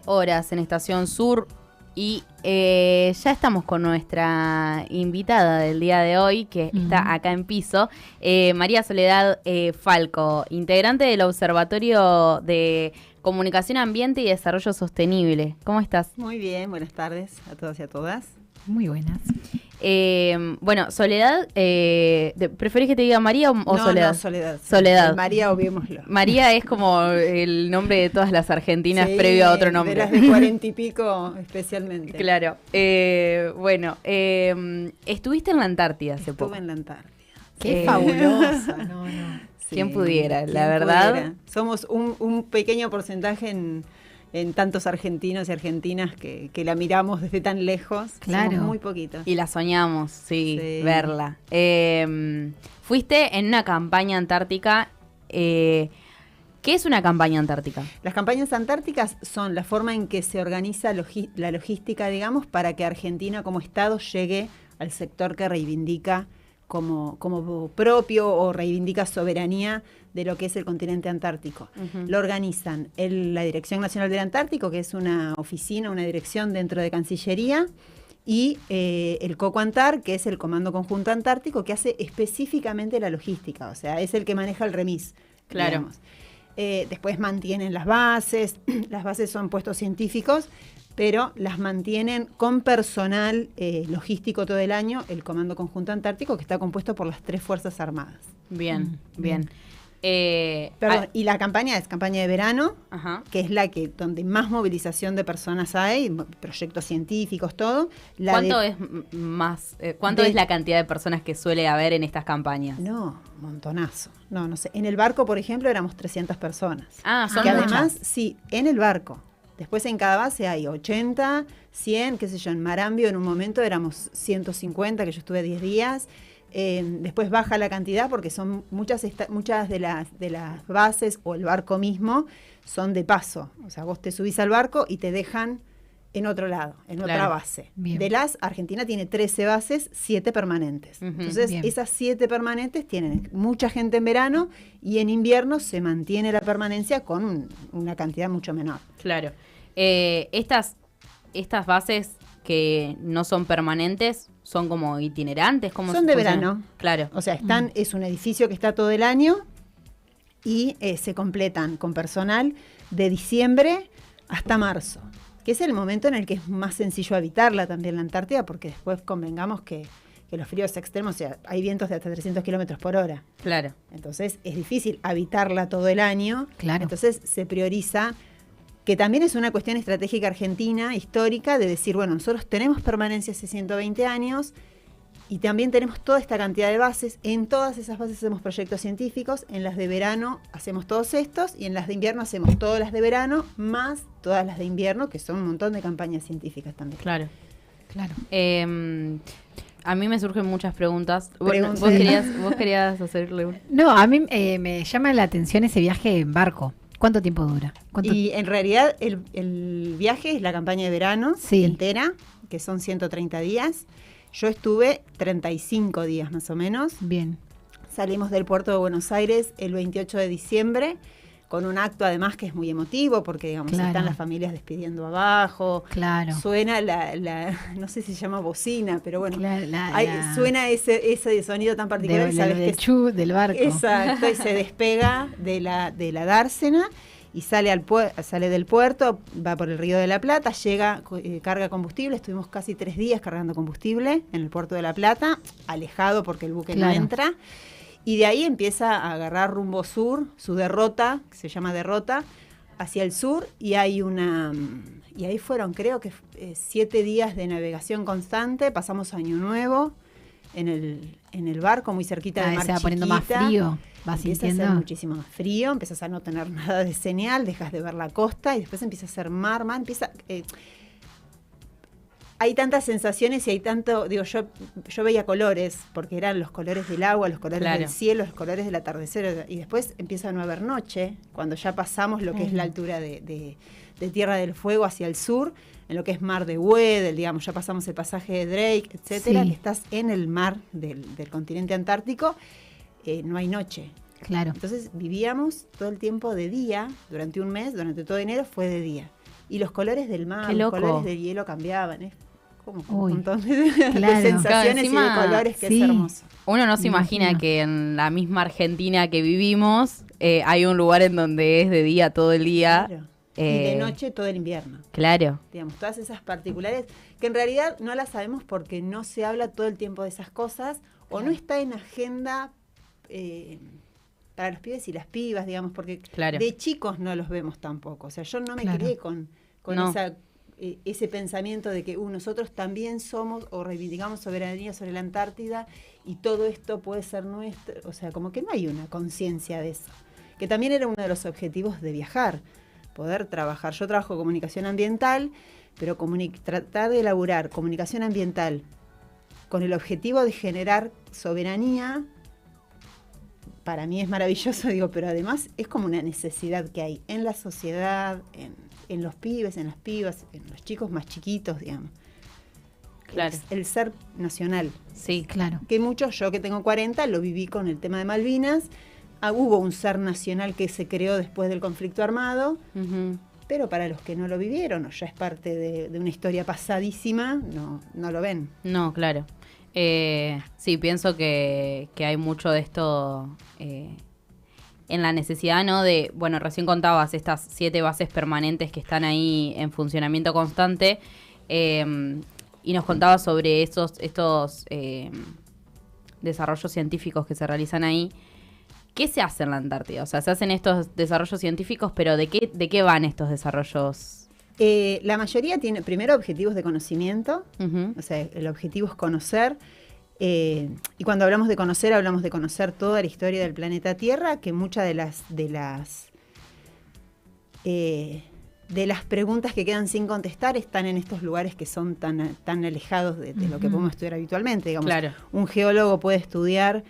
horas en Estación Sur y ya estamos con nuestra invitada del día de hoy, que está acá en piso, María Soledad Falco, integrante del Observatorio de Comunicación, Ambiente y Desarrollo Sostenible. ¿Cómo estás? Muy bien, buenas tardes a todos y a todas. Muy buenas. Bueno, Soledad, ¿preferís que te diga María o Soledad? No, Soledad. Soledad. María, obviémoslo. María es como el nombre de todas las argentinas, sí, previo a otro nombre. De las de 40 y pico especialmente. Claro. Bueno, estuviste en la Antártida hace poco. Estuve en la Antártida. Qué fabulosa. No. Sí, ¿quién pudiera? La verdad. Pudiera. Somos un pequeño porcentaje en tantos argentinos y argentinas que la miramos desde tan lejos. Claro. Somos muy poquitos. Y la soñamos, sí. Verla. Fuiste en una campaña antártica. ¿Qué es una campaña antártica? Las campañas antárticas son la forma en que se organiza la logística, digamos, para que Argentina como Estado llegue al sector que reivindica como propio o reivindica soberanía de lo que es el continente antártico. Lo organizan la Dirección Nacional del Antártico, que es una oficina, una dirección dentro de Cancillería, y el COCOANTAR, que es el Comando Conjunto Antártico, que hace específicamente la logística, o sea, es el que maneja el remis. Claro. Después mantienen las bases son puestos científicos, pero las mantienen con personal logístico todo el año, el Comando Conjunto Antártico, que está compuesto por las 3 Fuerzas Armadas. Bien. Perdón, y la campaña es campaña de verano, ajá, que es donde más movilización de personas hay, proyectos científicos, todo. ¿Cuánto es la cantidad de personas que suele haber en estas campañas? No, montonazo. No sé. En el barco, por ejemplo, éramos 300 personas. Son que muchas. Además, sí, en el barco. Después en cada base hay 80, 100, qué sé yo, en Marambio en un momento éramos 150, que yo estuve 10 días. Después baja la cantidad porque son muchas de las bases o el barco mismo son de paso. O sea, vos te subís al barco y te dejan en otro lado, en otra base. Bien. Argentina tiene 13 bases, 7 permanentes. Entonces, esas 7 permanentes tienen mucha gente en verano y en invierno se mantiene la permanencia con una cantidad mucho menor. Claro. Estas bases que no son permanentes son como itinerantes. ¿Cómo son de funcionan? verano. Claro. O sea, es un edificio que está todo el año y se completan con personal de diciembre hasta marzo, que es el momento en el que es más sencillo habitarla también la Antártida, porque después convengamos que los fríos extremos, o sea, hay vientos de hasta 300 kilómetros por hora. Claro. Entonces es difícil habitarla todo el año. Claro. Entonces se prioriza, que también es una cuestión estratégica argentina, histórica, de decir, bueno, nosotros tenemos permanencia hace 120 años y también tenemos toda esta cantidad de bases. En todas esas bases hacemos proyectos científicos, en las de verano hacemos todos estos y en las de invierno hacemos todas las de verano, más todas las de invierno, que son un montón de campañas científicas también. Claro. A mí me surgen muchas preguntas. ¿Vos querías hacerle una? No, a mí me llama la atención ese viaje en barco. ¿Cuánto tiempo dura? Y en realidad el viaje es la campaña de verano entera, que son 130 días. Yo estuve 35 días más o menos. Bien. Salimos del puerto de Buenos Aires el 28 de diciembre, con un acto además que es muy emotivo, porque digamos están las familias despidiendo abajo. Claro. Suena no sé si se llama bocina, pero bueno, suena ese sonido tan particular. Del barco. Exacto, y se despega de la dársena y sale del puerto, va por el Río de la Plata, llega, carga combustible. Estuvimos casi 3 días cargando combustible en el puerto de La Plata, alejado porque el buque no entra. Y de ahí empieza a agarrar rumbo sur, su derrota, que se llama derrota, hacia el sur, y ahí fueron, creo que 7 días de navegación constante. Pasamos Año Nuevo en el barco, muy cerquita de Mar Se va Chiquita. poniendo más frío, vas empieza sintiendo. a hacer muchísimo más frío, empiezas a no tener nada de señal, dejas de ver la costa, y después empieza a hacer mar, hay tantas sensaciones y hay tanto, yo veía colores, porque eran los colores del agua, los colores del cielo, los colores del atardecer, y después empieza a no haber noche, cuando ya pasamos lo que es la altura de Tierra del Fuego hacia el sur, en lo que es Mar de Weddell, digamos, ya pasamos el pasaje de Drake, etcétera, que estás en el mar del continente antártico, no hay noche. Claro. Entonces vivíamos todo el tiempo de día, durante un mes, durante todo enero fue de día. Y los colores del mar, Qué los loco. colores del hielo cambiaban. Es como un Uy, montón de claro. sensaciones Claro, y de encima, colores que sí. es hermoso. Uno no se Me imagina imagino. que en la misma Argentina que vivimos hay un lugar en donde es de día todo el día. Claro. Y de Eh, noche todo el invierno. Claro, Digamos, todas esas particulares que en realidad no las sabemos porque no se habla todo el tiempo de esas cosas o no está en agenda para los pibes y las pibas, digamos, porque Claro. de chicos no los vemos tampoco. O sea, yo no me Claro. crié con No. ese pensamiento de que nosotros también somos o reivindicamos soberanía sobre la Antártida y todo esto puede ser nuestro. O sea, como que no hay una conciencia de eso. Que también era uno de los objetivos de viajar, poder trabajar. Yo trabajo comunicación ambiental, pero tratar de elaborar comunicación ambiental con el objetivo de generar soberanía, para mí es maravilloso, digo, pero además es como una necesidad que hay en la sociedad, en los pibes, en las pibas, en los chicos más chiquitos, digamos. Claro. El ser nacional. sí. Claro. Que muchos, yo que tengo 40, lo viví con el tema de Malvinas. Hubo un ser nacional que se creó después del conflicto armado, Ujú. pero para los que no lo vivieron, o ya es parte de una historia pasadísima, no lo ven. No, claro. Sí, pienso que hay mucho de esto en la necesidad, ¿no? De, bueno, recién contabas estas 7 bases permanentes que están ahí en funcionamiento constante y nos contabas sobre estos desarrollos científicos que se realizan ahí. ¿Qué se hace en la Antártida? O sea, se hacen estos desarrollos científicos, pero ¿de qué van estos desarrollos? La mayoría tiene primero objetivos de conocimiento, Ujú. o sea, el objetivo es conocer, y cuando hablamos de conocer toda la historia del planeta Tierra, que muchas de las preguntas que quedan sin contestar están en estos lugares que son tan alejados de lo que podemos estudiar habitualmente. Digamos, Claro. un geólogo puede estudiar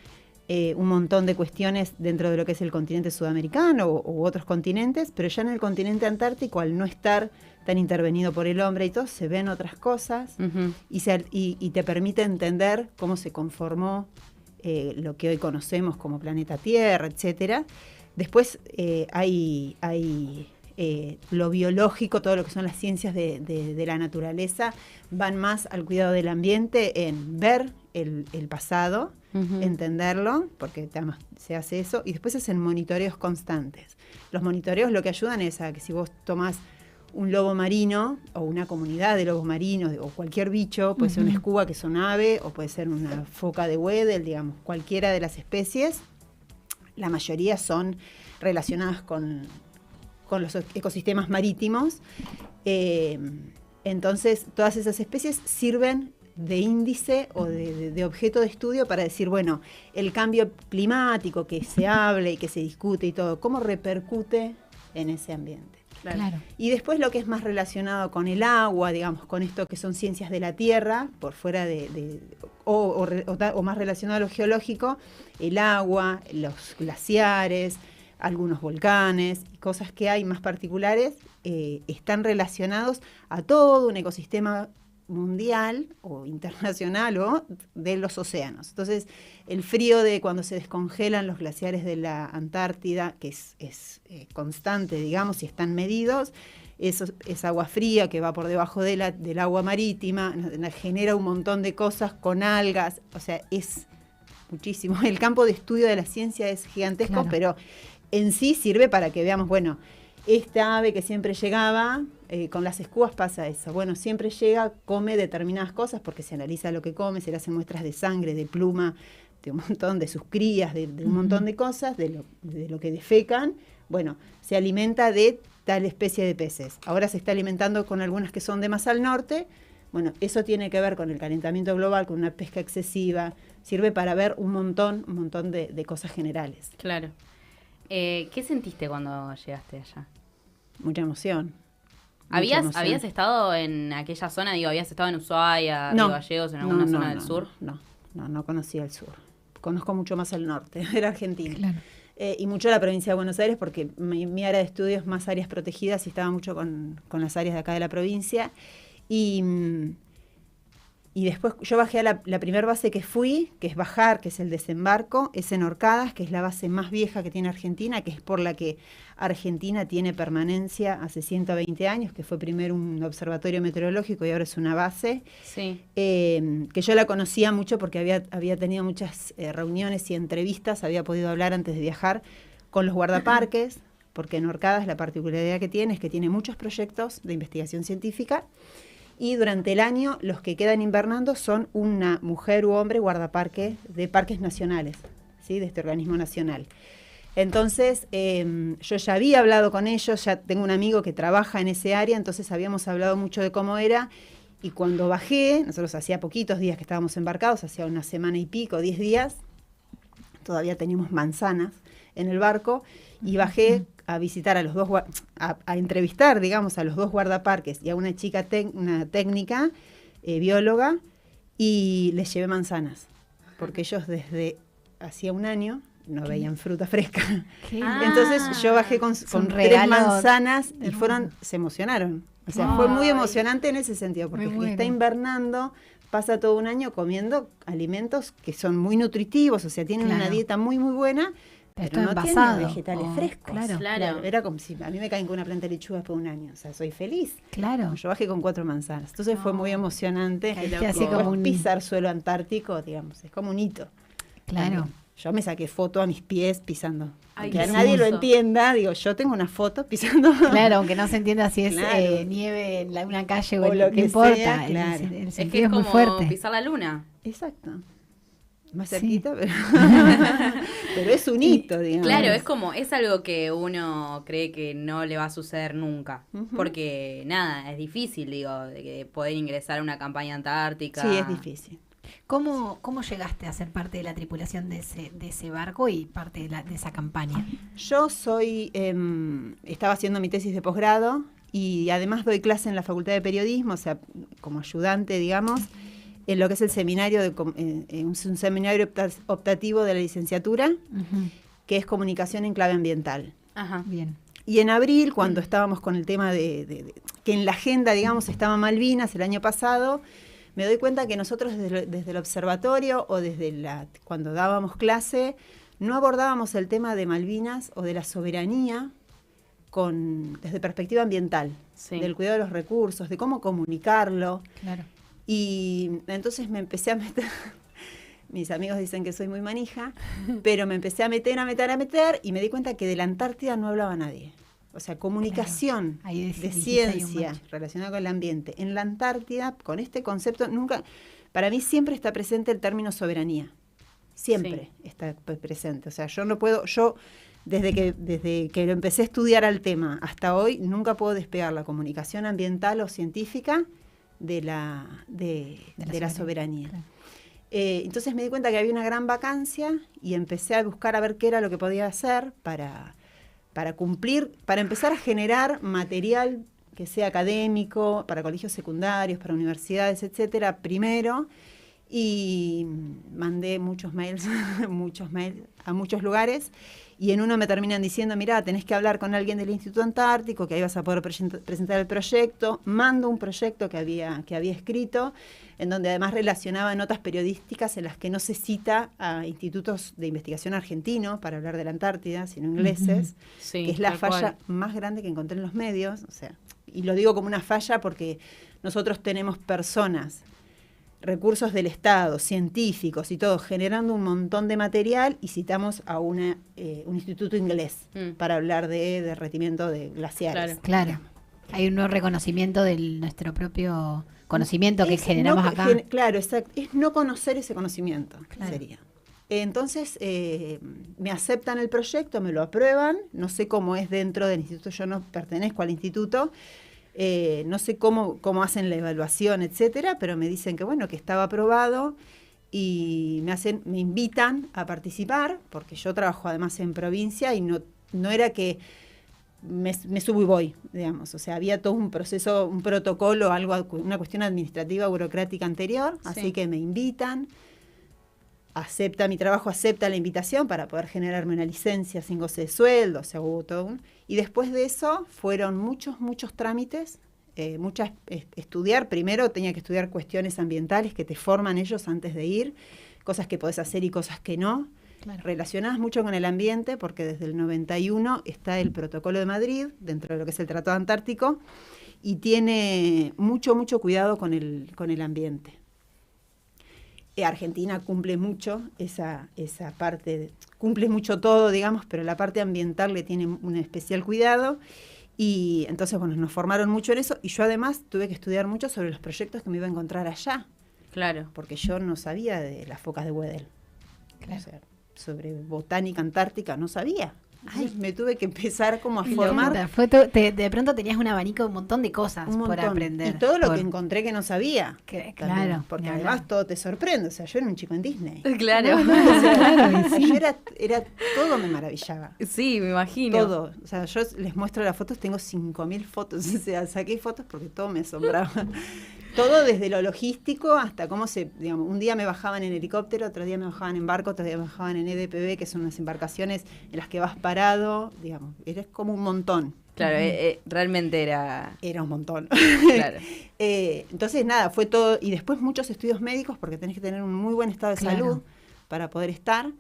un montón de cuestiones dentro de lo que es el continente sudamericano u otros continentes, pero ya en el continente antártico, al no estar tan intervenido por el hombre y todo, se ven otras cosas Ujú. y te permite entender cómo se conformó lo que hoy conocemos como planeta Tierra, etcétera. Después hay lo biológico, todo lo que son las ciencias de la naturaleza, van más al cuidado del ambiente, en ver el pasado, Ujú. entenderlo, porque además se hace eso, y después hacen monitoreos constantes. Los monitoreos lo que ayudan es a que si vos tomás un lobo marino o una comunidad de lobos marinos o cualquier bicho, puede ser una escuba que es un ave o puede ser una foca de Weddell, digamos, cualquiera de las especies, la mayoría son relacionadas con los ecosistemas marítimos. Entonces, todas esas especies sirven de índice o de objeto de estudio para decir, bueno, el cambio climático que se habla y que se discute y todo, ¿cómo repercute en ese ambiente? Claro. Y después lo que es más relacionado con el agua, digamos, con esto que son ciencias de la tierra, por fuera o más relacionado a lo geológico, el agua, los glaciares, algunos volcanes y cosas que hay más particulares, están relacionados a todo un ecosistema mundial o internacional o de los océanos. Entonces, el frío de cuando se descongelan los glaciares de la Antártida, que es constante, digamos, y están medidos, es agua fría que va por debajo del agua marítima, genera un montón de cosas con algas, o sea, es muchísimo. El campo de estudio de la ciencia es gigantesco, Claro. pero en sí sirve para que veamos, bueno, esta ave que siempre llegaba, con las escubas pasa eso. Bueno, siempre llega, come determinadas cosas porque se analiza lo que come, se le hacen muestras de sangre, de pluma, de un montón de sus crías, de un montón de cosas, de lo que defecan. Bueno, se alimenta de tal especie de peces. Ahora se está alimentando con algunas que son de más al norte. Bueno, eso tiene que ver con el calentamiento global, con una pesca excesiva. Sirve para ver un montón de cosas generales. Claro. ¿Qué sentiste cuando llegaste allá? Mucha emoción. ¿Habías estado en aquella zona? Digo, ¿habías estado en Ushuaia, Río Gallegos, en alguna zona del sur? No conocía el sur. Conozco mucho más el norte de la Argentina. Claro. Y mucho la provincia de Buenos Aires, porque mi área de estudio es más áreas protegidas y estaba mucho con las áreas de acá de la provincia. Y Y después yo bajé a la primera base que fui, que es bajar, que es el desembarco, es en Orcadas, que es la base más vieja que tiene Argentina, que es por la que Argentina tiene permanencia hace 120 años, que fue primero un observatorio meteorológico y ahora es una base. Sí. Que yo la conocía mucho porque había tenido muchas reuniones y entrevistas, había podido hablar antes de viajar con los guardaparques, porque en Orcadas la particularidad que tiene es que tiene muchos proyectos de investigación científica. Y durante el año los que quedan invernando son una mujer u hombre guardaparque de parques nacionales, ¿sí? De este organismo nacional. Entonces, yo ya había hablado con ellos, ya tengo un amigo que trabaja en ese área, entonces habíamos hablado mucho de cómo era. Y cuando bajé, nosotros hacía poquitos días que estábamos embarcados, hacía una semana y pico, 10 días, todavía teníamos manzanas en el barco, y bajé a visitar a los dos, a entrevistar, digamos, a los dos guardaparques y a una chica, una técnica, bióloga, y les llevé manzanas, porque ellos desde hacía un año no veían fruta fresca. Entonces yo bajé con 3 manzanas y se emocionaron. O sea, fue muy emocionante en ese sentido, porque el que está invernando pasa todo un año comiendo alimentos que son muy nutritivos, o sea, tienen una dieta muy, muy buena, pero no tienen vegetales frescos. Claro. Era como si a mí me caen con una planta de lechuga después de un año, o sea, soy feliz. Claro. Yo bajé con 4 manzanas, entonces fue muy emocionante. Así como pisar suelo antártico, digamos, es como un hito. Claro. Yo me saqué foto a mis pies pisando. Ay, que nadie lo entienda, digo, yo tengo una foto pisando. Claro, aunque no se entienda si es nieve en una calle o lo no que importa. Sea, claro. El es sentido que es muy como fuerte. pisar la luna. Exacto. Más cerquita, pero, pero es un hito, digamos. Claro, es algo que uno cree que no le va a suceder nunca. Porque nada, es difícil, digo, de poder ingresar a una campaña antártica. Sí, es difícil. ¿Cómo llegaste a ser parte de la tripulación de ese barco y parte de esa campaña? Yo estaba haciendo mi tesis de posgrado y además doy clase en la Facultad de Periodismo, o sea, como ayudante, digamos, en lo que es el seminario, un seminario optativo de la licenciatura, que es Comunicación en Clave Ambiental. Ajá. Bien. Y en abril, cuando estábamos con el tema de que en la agenda, digamos, estaba Malvinas el año pasado, me doy cuenta que nosotros desde el observatorio o cuando dábamos clase, no abordábamos el tema de Malvinas o de la soberanía desde perspectiva ambiental, del cuidado de los recursos, de cómo comunicarlo. Claro. Y entonces me empecé a meter, mis amigos dicen que soy muy manija, pero me empecé a meter y me di cuenta que de la Antártida no hablaba nadie. O sea, comunicación de ciencia relacionada con el ambiente. En la Antártida, con este concepto, para mí siempre está presente el término soberanía. Siempre está presente. O sea, desde que lo empecé a estudiar al tema hasta hoy, nunca puedo despegar la comunicación ambiental o científica de la soberanía. Claro. Entonces me di cuenta que había una gran vacancia y empecé a buscar a ver qué era lo que podía hacer para cumplir, para empezar a generar material que sea académico, para colegios secundarios, para universidades, etcétera, primero, y mandé muchos mails a muchos lugares, y en uno me terminan diciendo, mirá, tenés que hablar con alguien del Instituto Antártico, que ahí vas a poder presentar el proyecto. Mando un proyecto que había escrito, en donde además relacionaba notas periodísticas en las que no se cita a institutos de investigación argentinos para hablar de la Antártida, sino ingleses, que es la falla más grande que encontré en los medios. O sea, y lo digo como una falla porque nosotros tenemos personas, recursos del Estado, científicos y todo, generando un montón de material, y citamos a un instituto inglés para hablar de derretimiento de glaciares. Claro. Hay un no reconocimiento de nuestro propio conocimiento que generamos acá. Claro, exacto. Es no conocer ese conocimiento, sería. Entonces, me aceptan el proyecto, me lo aprueban, no sé cómo es dentro del instituto, yo no pertenezco al instituto, no sé cómo hacen la evaluación, etcétera, pero me dicen que bueno, que estaba aprobado y me invitan a participar, porque yo trabajo además en provincia y no era que me subo y voy, digamos, o sea, había todo un proceso, un protocolo, una cuestión administrativa, burocrática anterior, así que me invitan, acepta mi trabajo, acepta la invitación para poder generarme una licencia sin goce de sueldo, o sea, hubo todo y después de eso fueron muchos trámites Estudiar, primero tenía que estudiar cuestiones ambientales que te forman ellos antes de ir, cosas que podés hacer y cosas que no, relacionadas mucho con el ambiente, porque desde el 91 está el Protocolo de Madrid, dentro de lo que es el Tratado Antártico, y tiene mucho cuidado con el ambiente. Argentina cumple mucho esa parte, cumple mucho todo, digamos, pero la parte ambiental le tiene un especial cuidado. Y entonces, bueno, nos formaron mucho en eso, y yo además tuve que estudiar mucho sobre los proyectos que me iba a encontrar allá. Claro. Porque yo no sabía de las focas de Weddell. Claro. O sea, sobre botánica antártica no sabía. Entonces me tuve que empezar como a formar. De pronto tenías un abanico de un montón de cosas por aprender. Y todo lo que encontré que no sabía. Claro. Porque además todo te sorprende. O sea, yo era un chico en Disney. Claro. O sea, yo era todo me maravillaba. Sí, me imagino. Todo. O sea, yo les muestro las fotos, tengo 5.000 fotos. O sea, saqué fotos porque todo me asombraba. Todo desde lo logístico hasta cómo digamos, un día me bajaban en helicóptero, otro día me bajaban en barco, otro día me bajaban en EDPB, que son unas embarcaciones en las que vas parado, digamos, eres como un montón. Claro, realmente era un montón. Claro. Entonces, nada, fue todo, y después muchos estudios médicos, porque tenés que tener un muy buen estado de salud para poder estar.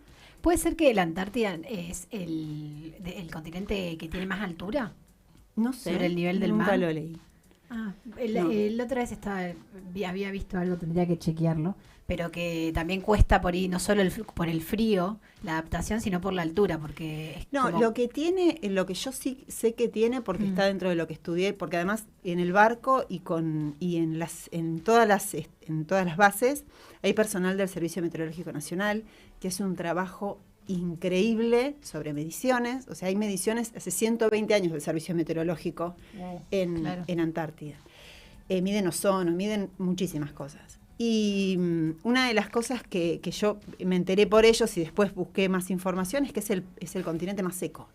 ¿Puede ser que la Antártida es el continente que tiene más altura? No sé. Sobre el nivel del mar. Nunca lo leí. La otra vez había visto algo, tendría que chequearlo, pero que también cuesta por ahí, no solo por el frío, la adaptación, sino por la altura, porque lo que yo sí sé que tiene, porque está dentro de lo que estudié, porque además en el barco y en todas las bases hay personal del Servicio Meteorológico Nacional que hace un trabajo increíble sobre mediciones. O sea, hay mediciones hace 120 años del Servicio Meteorológico en Antártida. Miden ozono, miden muchísimas cosas. Y una de las cosas que yo me enteré por ellos y después busqué más información es que es el continente más seco.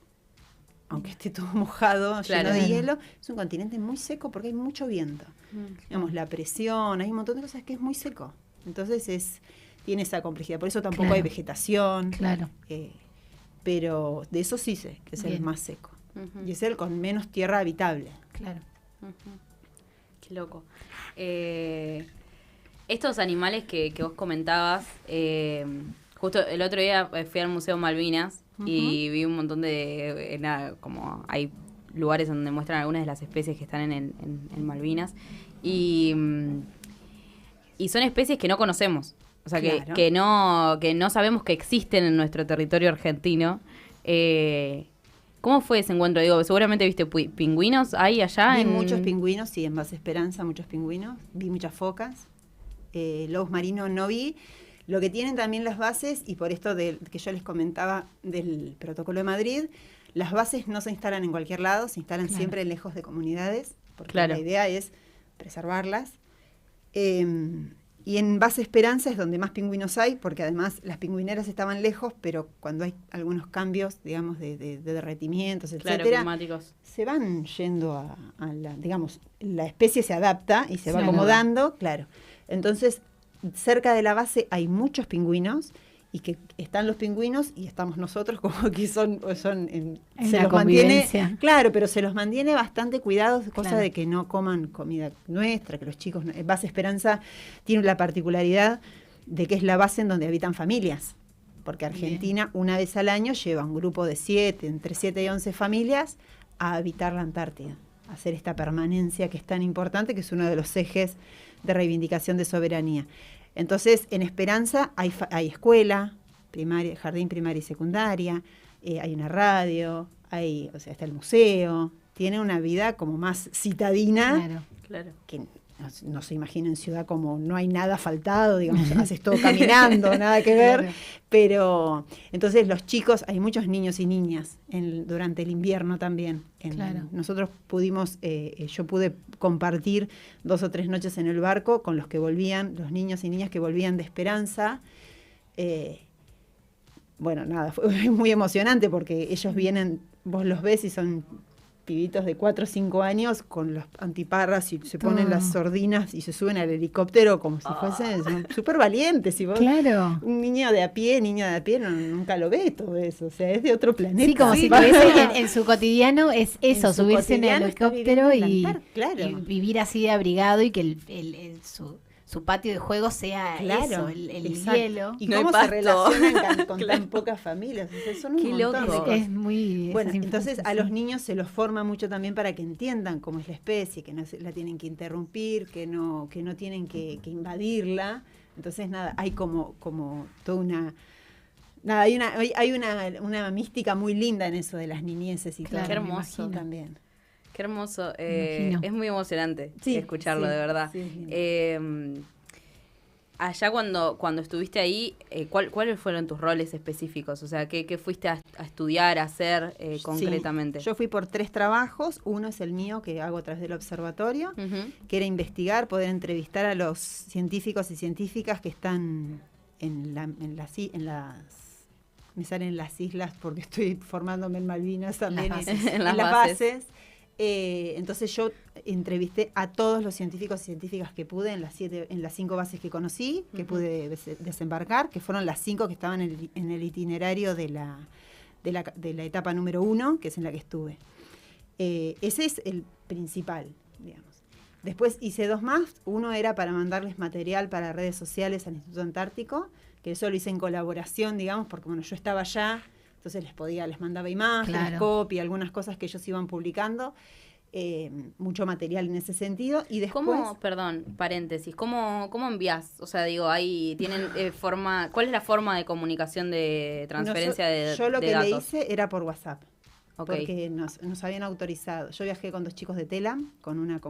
Aunque esté todo mojado, lleno de hielo, es un continente muy seco porque hay mucho viento. Digamos, la presión, hay un montón de cosas que es muy seco. Entonces tiene esa complejidad. Por eso tampoco hay vegetación. Claro. Pero de eso sí sé, que es el más seco. Y es el con menos tierra habitable. Claro. Qué loco. Estos animales que vos comentabas, justo el otro día fui al Museo Malvinas y vi un montón como hay lugares donde muestran algunas de las especies que están en Malvinas. Y son especies que no conocemos. O sea, que no sabemos que existen en nuestro territorio argentino. ¿Cómo fue ese encuentro? Digo, seguramente viste pingüinos ahí allá. Vi muchos pingüinos, sí, en Base Esperanza muchos pingüinos. Vi muchas focas. Lobos marinos no vi. Lo que tienen también las bases, y por esto que yo les comentaba del Protocolo de Madrid, las bases no se instalan en cualquier lado, se instalan siempre lejos de comunidades, porque la idea es preservarlas. Y en Base Esperanza es donde más pingüinos hay, porque además las pingüineras estaban lejos, pero cuando hay algunos cambios, digamos, de derretimientos, etcétera, climáticos, se van yendo digamos, la especie se adapta y se va acomodando, Entonces, cerca de la base hay muchos pingüinos, y que están los pingüinos y estamos nosotros, como que se los mantiene, pero se los mantiene bastante cuidados, cosa de que no coman comida nuestra, que los chicos, Base Esperanza tiene la particularidad de que es la base en donde habitan familias, porque Argentina una vez al año lleva un grupo de entre 7 y 11 familias a habitar la Antártida, a hacer esta permanencia que es tan importante, que es uno de los ejes de reivindicación de soberanía. Entonces, en Esperanza hay escuela, primaria, jardín, primaria y secundaria, hay una radio, está el museo, tiene una vida como más citadina, que no se imagina en ciudad como no hay nada faltado, digamos, haces todo caminando, nada que ver, pero entonces los chicos, hay muchos niños y niñas durante el invierno también. Nosotros yo pude compartir 2 o 3 noches en el barco con los que volvían, los niños y niñas que volvían de Esperanza. Fue muy emocionante porque ellos vienen, vos los ves y son pibitos de 4 o 5 años con las antiparras y se ponen las sordinas y se suben al helicóptero como si fuesen súper valientes. Y vos, claro. un niño de a pie nunca lo ve todo eso. O sea, es de otro planeta. Sí, como si tuviese en su cotidiano es eso, subirse en el helicóptero y vivir así de abrigado y que su patio de juego sea eso, el hielo. Y cómo se relacionan con tan pocas familias. O sea, son un montón de cosas. Es muy... Bueno, entonces a los niños se los forma mucho también para que entiendan cómo es la especie, que no la tienen que interrumpir, que no tienen que invadirla. Entonces, nada, hay como toda una... Nada, hay una mística muy linda en eso de las niñeces y todo. Qué hermoso también. Qué hermoso. Es muy emocionante escucharlo, de verdad. Sí, allá cuando estuviste ahí, ¿cuáles fueron tus roles específicos? O sea, ¿qué fuiste a estudiar, a hacer concretamente? Yo fui por 3 trabajos. Uno es el mío, que hago a través del observatorio, que era investigar, poder entrevistar a los científicos y científicas que están en las... Me salen las islas porque estoy formándome en Malvinas también, en las bases. Entonces yo entrevisté a todos los científicos y científicas que pude en las 5 bases que conocí, que pude desembarcar, que fueron las 5 que estaban en el itinerario de la etapa número 1, que es en la que estuve. Ese es el principal, digamos. Después hice 2 más. Uno era para mandarles material para redes sociales al Instituto Antártico, que eso lo hice en colaboración, digamos, porque bueno, yo estaba allá, entonces les mandaba imágenes, copia, algunas cosas que ellos iban publicando, mucho material en ese sentido. Y después... Perdón, paréntesis, ¿cómo envías? O sea, digo, ahí tienen forma... ¿Cuál es la forma de comunicación de transferencia de datos? Yo lo que le hice era por WhatsApp. Porque nos habían autorizado. Yo viajé con 2 chicos de TELAM, con una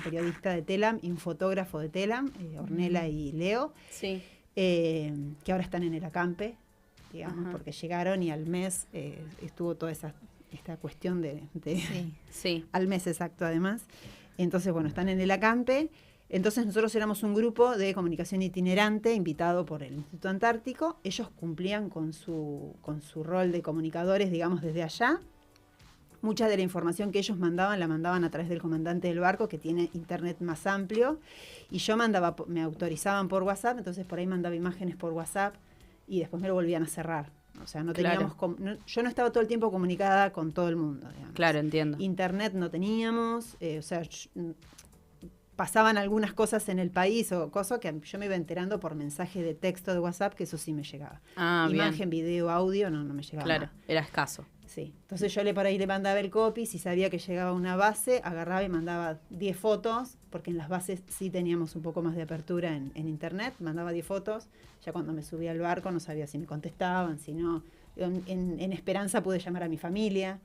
periodista de TELAM y un fotógrafo de TELAM, Ornella y Leo, que ahora están en el acampe, digamos, porque llegaron y al mes estuvo toda esta cuestión de al mes exacto además. Entonces, bueno, están en el acampe. Entonces nosotros éramos un grupo de comunicación itinerante invitado por el Instituto Antártico. Ellos cumplían con su rol de comunicadores, digamos, desde allá. Mucha de la información que ellos mandaban la mandaban a través del comandante del barco, que tiene internet más amplio, y yo me autorizaban por WhatsApp, entonces por ahí mandaba imágenes por WhatsApp y después me lo volvían a cerrar. O sea, yo no estaba todo el tiempo comunicada con todo el mundo, digamos. Claro, entiendo. Internet no teníamos, pasaban algunas cosas en el país o cosas que yo me iba enterando por mensaje de texto de WhatsApp, que eso sí me llegaba. Imagen, video, audio, no me llegaba. Claro, nada. era escaso. Sí, entonces yo por ahí le mandaba el copy, si sabía que llegaba a una base, agarraba y mandaba 10 fotos, porque en las bases sí teníamos un poco más de apertura en internet, mandaba 10 fotos, ya cuando me subía al barco no sabía si me contestaban, si no. En Esperanza pude llamar a mi familia,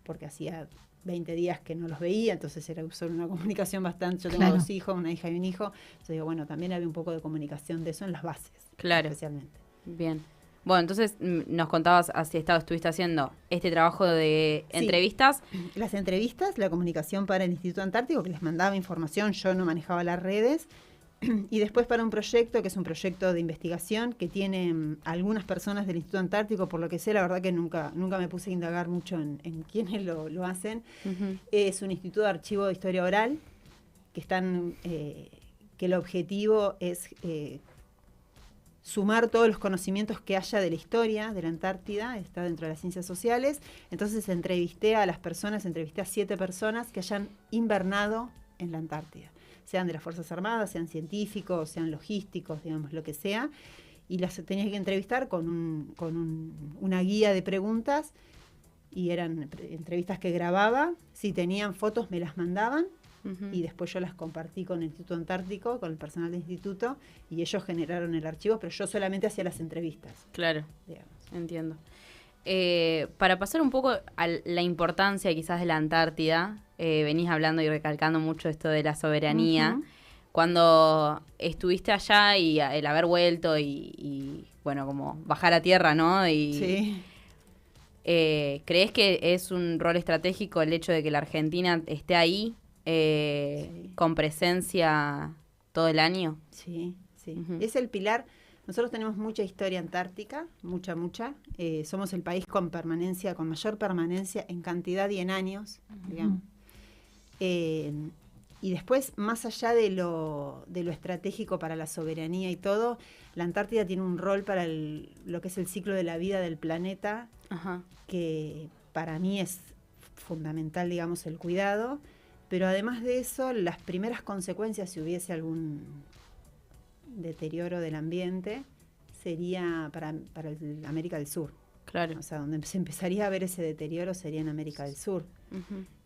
porque hacía 20 días que no los veía, entonces era solo una comunicación bastante, yo tengo 2 hijos, una hija y un hijo, entonces digo, bueno, también había un poco de comunicación de eso en las bases, especialmente. Bien. Bueno, entonces nos contabas si estuviste haciendo este trabajo de entrevistas. Las entrevistas, la comunicación para el Instituto Antártico, que les mandaba información, yo no manejaba las redes, y después para un proyecto, que es un proyecto de investigación, que tiene algunas personas del Instituto Antártico, por lo que sé, la verdad que nunca me puse a indagar mucho en quiénes lo hacen. Es un instituto de archivo de historia oral, que el objetivo es... sumar todos los conocimientos que haya de la historia de la Antártida, está dentro de las ciencias sociales. Entonces entrevisté a 7 personas que hayan invernado en la Antártida, sean de las Fuerzas Armadas, sean científicos, sean logísticos, digamos, lo que sea, y las tenía que entrevistar con una guía de preguntas, y eran entrevistas que grababa, si tenían fotos me las mandaban, y después yo las compartí con el Instituto Antártico, con el personal del instituto, y ellos generaron el archivo, pero yo solamente hacía las entrevistas. Claro, digamos. Entiendo. Para pasar un poco a la importancia quizás de la Antártida, venís hablando y recalcando mucho esto de la soberanía. Cuando estuviste allá y el haber vuelto y bueno, como bajar a tierra, ¿no? Sí. ¿Crees que es un rol estratégico el hecho de que la Argentina esté ahí? Con presencia todo el año. Sí. Es el pilar. Nosotros tenemos mucha historia antártica, mucha. Somos el país con mayor permanencia en cantidad y en años, digamos. Y después, más allá de lo estratégico para la soberanía y todo, la Antártida tiene un rol para lo que es el ciclo de la vida del planeta, que para mí es fundamental, digamos, el cuidado. Pero además de eso, las primeras consecuencias, si hubiese algún deterioro del ambiente, sería para América del Sur. Claro. O sea, donde se empezaría a ver ese deterioro sería en América del Sur.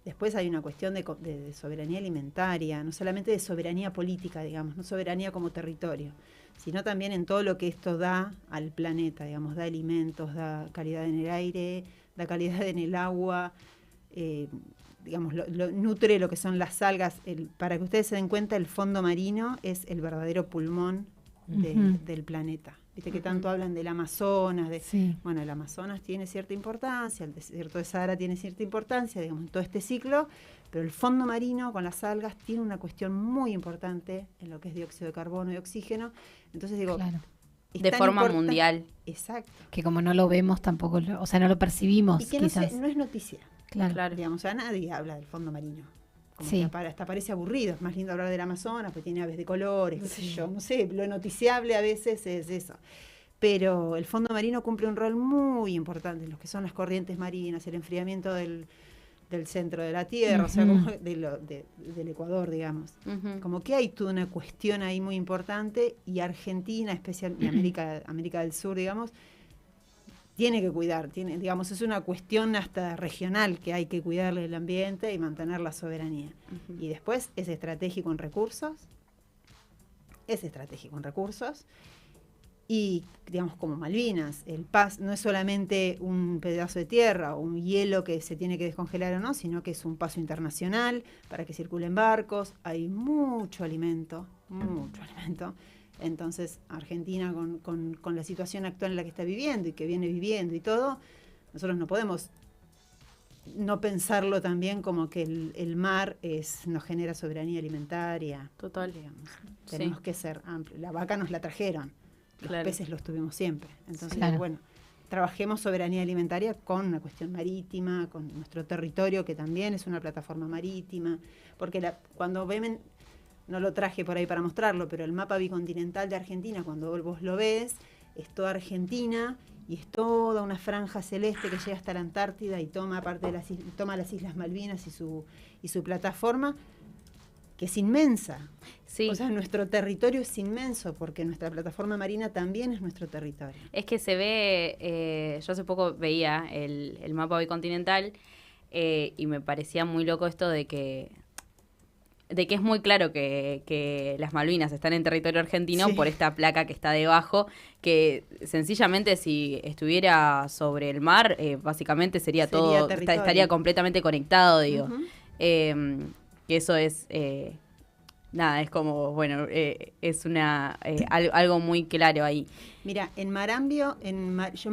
Después hay una cuestión de soberanía alimentaria, no solamente de soberanía política, digamos, no soberanía como territorio, sino también en todo lo que esto da al planeta, digamos, da alimentos, da calidad en el aire, da calidad en el agua, digamos, nutre lo que son las algas. Para que ustedes se den cuenta, el fondo marino es el verdadero pulmón del planeta. Viste que tanto hablan del Amazonas, bueno, el Amazonas tiene cierta importancia, el desierto de Sahara tiene cierta importancia, digamos, en todo este ciclo, pero el fondo marino con las algas tiene una cuestión muy importante en lo que es dióxido de carbono y oxígeno. Entonces digo, de forma mundial. Exacto. Que como no lo vemos tampoco, o sea, no lo percibimos. Y que quizás. no es noticia. Claro. Digamos, a nadie habla del fondo marino. Como que hasta parece aburrido. Es más lindo hablar del Amazonas, porque tiene aves de colores, qué sé yo. No sé, lo noticiable a veces es eso. Pero el fondo marino cumple un rol muy importante en lo que son las corrientes marinas, el enfriamiento del centro de la Tierra, o sea, como del Ecuador, digamos. Como que hay toda una cuestión ahí muy importante, y Argentina, y América del Sur, digamos, tiene que cuidar, digamos, es una cuestión hasta regional, que hay que cuidarle el ambiente y mantener la soberanía. Y después es estratégico en recursos, y digamos, como Malvinas, el Paz no es solamente un pedazo de tierra o un hielo que se tiene que descongelar o no, sino que es un paso internacional para que circulen barcos, hay mucho alimento. Entonces, Argentina, con la situación actual en la que está viviendo y que viene viviendo y todo, nosotros no podemos no pensarlo también como que el mar nos genera soberanía alimentaria. Total. Digamos. Tenemos que ser amplios. La vaca nos la trajeron, los peces los tuvimos siempre. Entonces, bueno, trabajemos soberanía alimentaria con una cuestión marítima, con nuestro territorio, que también es una plataforma marítima, porque cuando ven... No lo traje por ahí para mostrarlo, pero el mapa bicontinental de Argentina, cuando vos lo ves, es toda Argentina y es toda una franja celeste que llega hasta la Antártida y toma las Islas Malvinas y su plataforma, que es inmensa. Sí. O sea, nuestro territorio es inmenso, porque nuestra plataforma marina también es nuestro territorio. Es que se ve, yo hace poco veía el mapa bicontinental y me parecía muy loco esto de que es muy claro que las Malvinas están en territorio argentino por esta placa que está debajo, que sencillamente si estuviera sobre el mar, básicamente sería todo, estaría completamente conectado, digo. Que eso es, es como, bueno, es algo muy claro ahí. Mira, yo en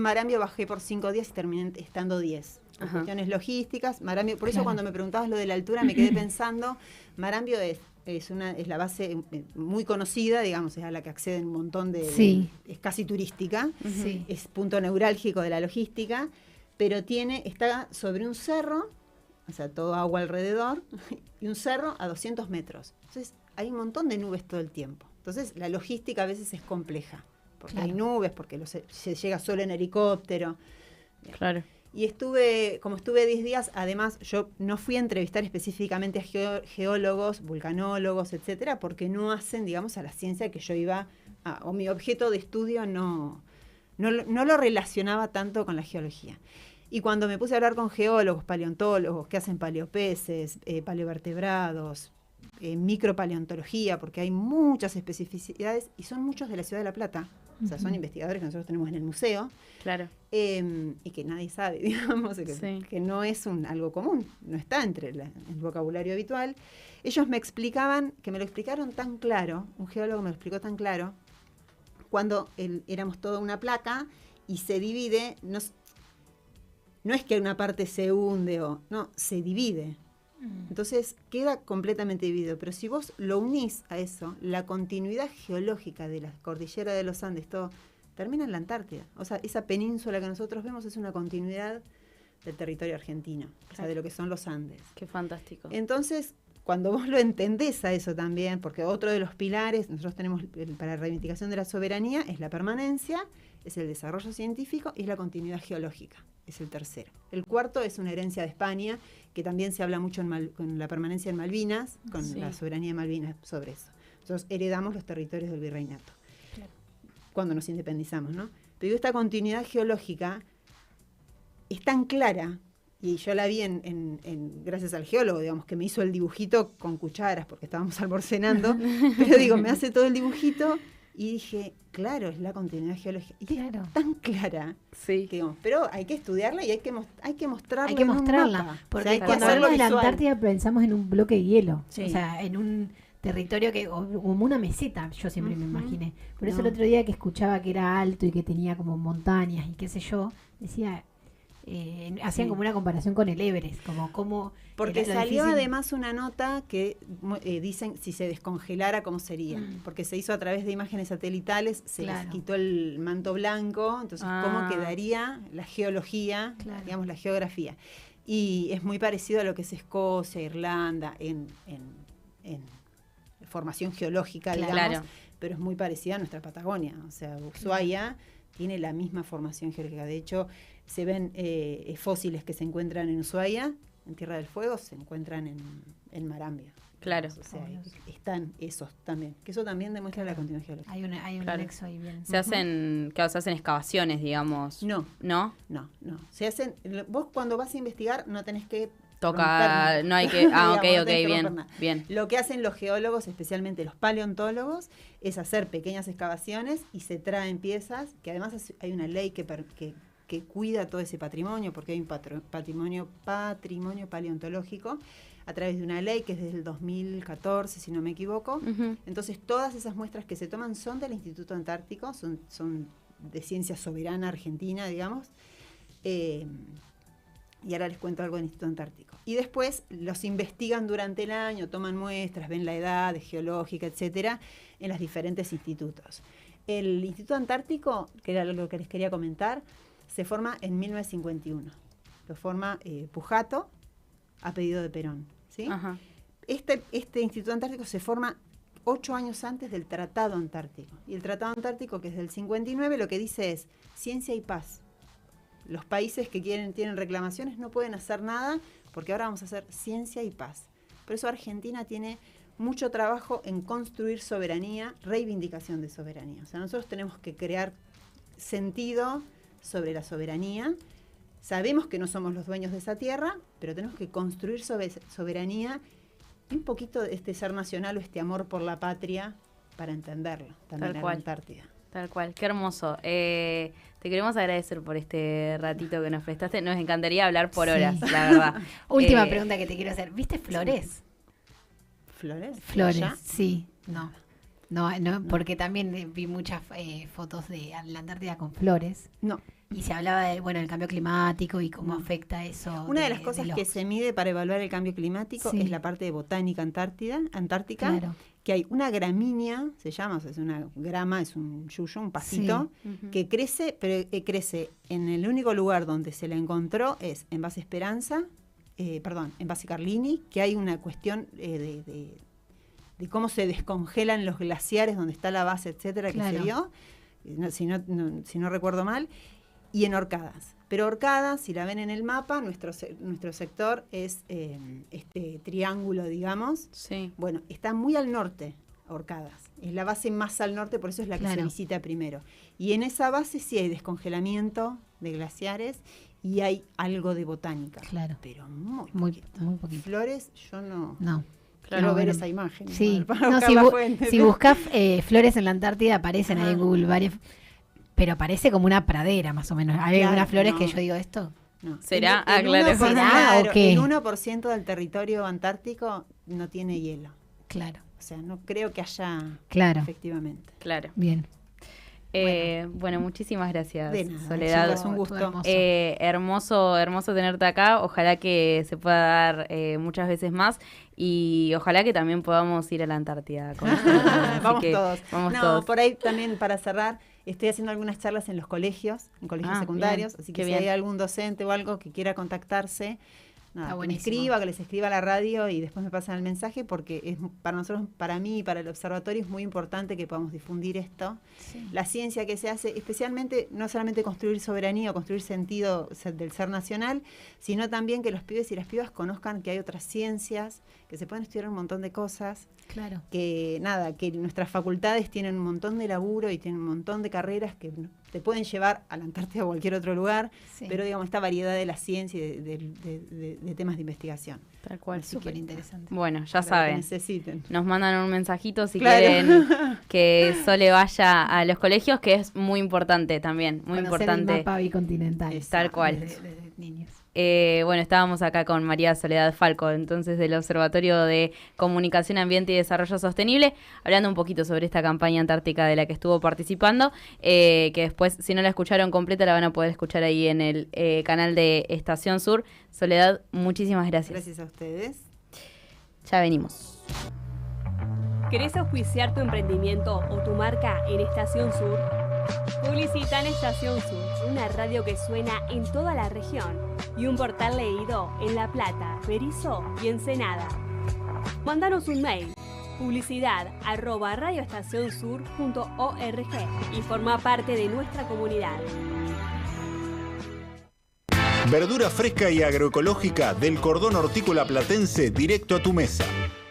Marambio bajé por 5 días y terminé estando 10. Cuestiones logísticas. Marambio, por eso cuando me preguntabas lo de la altura me quedé pensando, Marambio es la base muy conocida, digamos, es a la que acceden un montón es casi turística, es punto neurálgico de la logística, pero está sobre un cerro, o sea, todo agua alrededor, y un cerro a 200 metros. Entonces, hay un montón de nubes todo el tiempo. Entonces, la logística a veces es compleja, porque hay nubes, porque se llega solo en helicóptero. Claro. Y como estuve 10 días, además yo no fui a entrevistar específicamente a geólogos, vulcanólogos, etcétera, porque no hacen, digamos, a la ciencia que yo iba o mi objeto de estudio no lo relacionaba tanto con la geología. Y cuando me puse a hablar con geólogos, paleontólogos, que hacen paleopeces, paleovertebrados, micropaleontología, porque hay muchas especificidades, y son muchos de la Ciudad de La Plata. O sea, son investigadores que nosotros tenemos en el museo. Claro. Y que nadie sabe, digamos, que no es algo común, no está entre el vocabulario habitual. Ellos me lo explicaron tan claro, un geólogo me lo explicó tan claro, cuando éramos toda una placa y se divide, no es que una parte se hunde no, se divide. Entonces queda completamente dividido. Pero si vos lo unís a eso, la continuidad geológica de la cordillera de los Andes, todo, termina en la Antártida. O sea, esa península que nosotros vemos es una continuidad del territorio argentino, o sea, de lo que son los Andes. Qué fantástico. Entonces, cuando vos lo entendés a eso también, porque otro de los pilares, nosotros tenemos para la reivindicación de la soberanía, es la permanencia, es el desarrollo científico y es la continuidad geológica, es el tercero. El cuarto es una herencia de España, que también se habla mucho con la permanencia en Malvinas, con la soberanía de Malvinas sobre eso. Nosotros heredamos los territorios del virreinato, cuando nos independizamos, ¿no? Pero esta continuidad geológica es tan clara, y yo la vi gracias al geólogo, digamos, que me hizo el dibujito con cucharas, porque estábamos almacenando, pero digo, me hace todo el dibujito, y dije, claro, es la continuidad geológica. Y es tan clara, que, digamos, pero hay que estudiarla y hay que mostrarla. Hay que mostrarla, porque hay cuando hablamos de la Antártida pensamos en un bloque de hielo, o sea, en un territorio como una meseta, yo siempre me imaginé. Por eso el otro día que escuchaba que era alto y que tenía como montañas y qué sé yo, decía... hacían como una comparación con el Everest, como porque salió además una nota que dicen si se descongelara cómo sería, porque se hizo a través de imágenes satelitales, se les quitó el manto blanco, entonces cómo quedaría la geología, digamos la geografía, y es muy parecido a lo que es Escocia, Irlanda en formación geológica, digamos, pero es muy parecida a nuestra Patagonia, o sea, Ushuaia tiene la misma formación geológica. De hecho, se ven fósiles que se encuentran en Ushuaia, en Tierra del Fuego, se encuentran en Marambia. Claro. O sea, están esos también. Que eso también demuestra la continuidad geológica. Hay un nexo ahí bien. Se hacen excavaciones, digamos. No. Se hacen. Vos cuando vas a investigar no tenés que tocar, no hay que... bien. Lo que hacen los geólogos, especialmente los paleontólogos, es hacer pequeñas excavaciones y se traen piezas, que además hay una ley que cuida todo ese patrimonio, porque hay un patrimonio paleontológico, a través de una ley que es desde el 2014, si no me equivoco. Entonces, todas esas muestras que se toman son del Instituto Antártico, son de ciencia soberana argentina, digamos. Y ahora les cuento algo del Instituto Antártico. Y después los investigan durante el año, toman muestras, ven la edad geológica, etcétera, en los diferentes institutos. El Instituto Antártico, que era lo que les quería comentar, se forma en 1951. Lo forma Pujato a pedido de Perón, ¿sí? Ajá. Este Instituto Antártico se forma 8 años antes del Tratado Antártico. Y el Tratado Antártico, que es del 59, lo que dice es ciencia y paz. Los países que tienen reclamaciones no pueden hacer nada porque ahora vamos a hacer ciencia y paz. Por eso Argentina tiene mucho trabajo en construir soberanía, reivindicación de soberanía. O sea, nosotros tenemos que crear sentido sobre la soberanía. Sabemos que no somos los dueños de esa tierra, pero tenemos que construir soberanía y un poquito de este ser nacional o este amor por la patria para entenderlo también en la Antártida. Tal cual, qué hermoso. Te queremos agradecer por este ratito que nos prestaste. Nos encantaría hablar por horas, la verdad. Última pregunta que te quiero hacer. ¿Viste flores? ¿Flores? Flores, sí. No, porque también vi muchas fotos de la Antártida con flores. No. Y se hablaba del cambio climático y cómo afecta eso. Una de las cosas que se mide para evaluar el cambio climático es la parte de botánica antártica, que hay una gramínea, se llama, es una grama, es un yuyo, un pasito, que crece, pero crece en el único lugar donde se la encontró es en Base Esperanza, en Base Carlini, que hay una cuestión de cómo se descongelan los glaciares, donde está la base, etcétera, que se vio, si no recuerdo mal, y en Orcadas. Pero Orcadas, si la ven en el mapa, nuestro sector es este triángulo, digamos. Sí. Bueno, está muy al norte, Orcadas. Es la base más al norte, por eso es la que se visita primero. Y en esa base sí hay descongelamiento de glaciares y hay algo de botánica. Claro. Pero muy poquito. Flores, yo no. Quiero ver esa imagen. Sí. Si buscas flores en la Antártida, aparecen ahí en Google varias. Pero parece como una pradera, más o menos. Hay algunas flores que yo digo, ¿esto? No. ¿Será? ¿Será o qué? El 1% del territorio antártico no tiene hielo. Claro. O sea, no creo que haya Claro. efectivamente. Claro. Bien. Bueno, muchísimas gracias, de nada, Soledad. Es un gusto. Hermoso tenerte acá. Ojalá que se pueda dar muchas veces más y ojalá que también podamos ir a la Antártida. Vamos todos. Todos. Por ahí también para cerrar, estoy haciendo algunas charlas en los colegios, secundarios, bien. Así que si hay algún docente o algo que quiera contactarse, que les escriba a la radio y después me pasan el mensaje, porque es para nosotros, para mí y para el observatorio es muy importante que podamos difundir esto. Sí. La ciencia que se hace, especialmente, no solamente construir soberanía o construir sentido del ser nacional, sino también que los pibes y las pibas conozcan que hay otras ciencias, que se pueden estudiar un montón de cosas. Claro. Que nuestras facultades tienen un montón de laburo y tienen un montón de carreras que te pueden llevar a la Antártida o a cualquier otro lugar, pero digamos esta variedad de la ciencia y de temas de investigación. Tal cual. Súper interesante. Bueno, ya saben. Necesiten. Nos mandan un mensajito si quieren que Sole vaya a los colegios, que es muy importante también, muy importante. El mapa bicontinental. Tal cual. Desde niños. Bueno, estábamos acá con María Soledad Falco, entonces del Observatorio de Comunicación, Ambiente y Desarrollo Sostenible, hablando un poquito sobre esta campaña antártica de la que estuvo participando, que después, si no la escucharon completa, la van a poder escuchar ahí en el canal de Estación Sur. Soledad, muchísimas gracias. Gracias a ustedes. Ya venimos. ¿Querés auspiciar tu emprendimiento o tu marca en Estación Sur? Publicita en Estación Sur, una radio que suena en toda la región y un portal leído en La Plata, Berisso y Ensenada. Mándanos un mail, publicidad@radioestacionsur.org y forma parte de nuestra comunidad. Verdura fresca y agroecológica del cordón hortícola platense directo a tu mesa.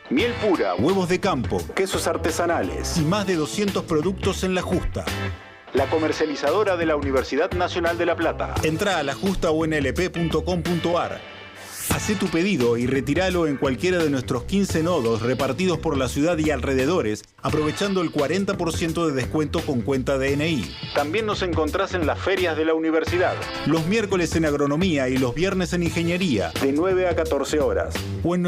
Miel pura, huevos de campo, quesos artesanales y más de 200 productos en La Justa. La comercializadora de la Universidad Nacional de La Plata. Entra a lajustaunlp.com.ar. Hacé tu pedido y retíralo en cualquiera de nuestros 15 nodos repartidos por la ciudad y alrededores, aprovechando el 40% de descuento con cuenta DNI. También nos encontrás en las ferias de la universidad. Los miércoles en agronomía y los viernes en ingeniería, de 9 a 14 horas. O en